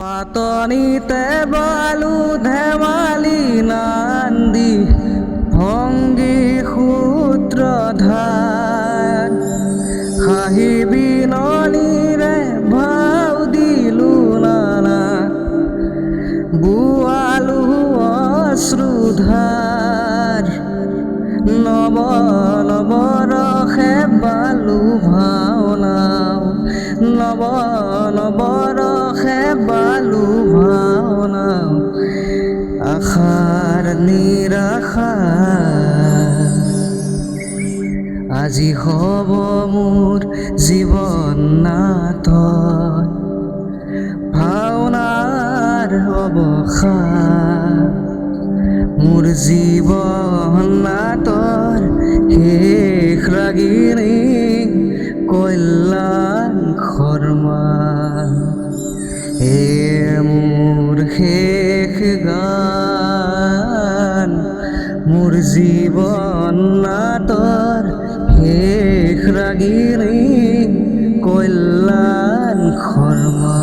পাতনিতে বালু ধেমালি নান্দি ভঙ্গি সূত্ৰধাৰ হাঁহি বিননিৰে ভাও দিলো নানা বুৱালো অশ্ৰুধাৰ নৱ নৱ ৰসে বালু ভাওনাও নৱ নৱ ৰসে বালু ভাওনাও আশাৰ নিৰাশা আজি হ'ব মোৰ জীৱন নাটক ভাওনাৰ অৱসান মোৰ জীৱন নাটৰ শেষ ৰাগিনী কল্যাণ শৰ্মা মোৰ শেষ গান মোৰ জীৱন নাটৰ শেষ ৰাগিনী কল্যাণ শৰ্মা।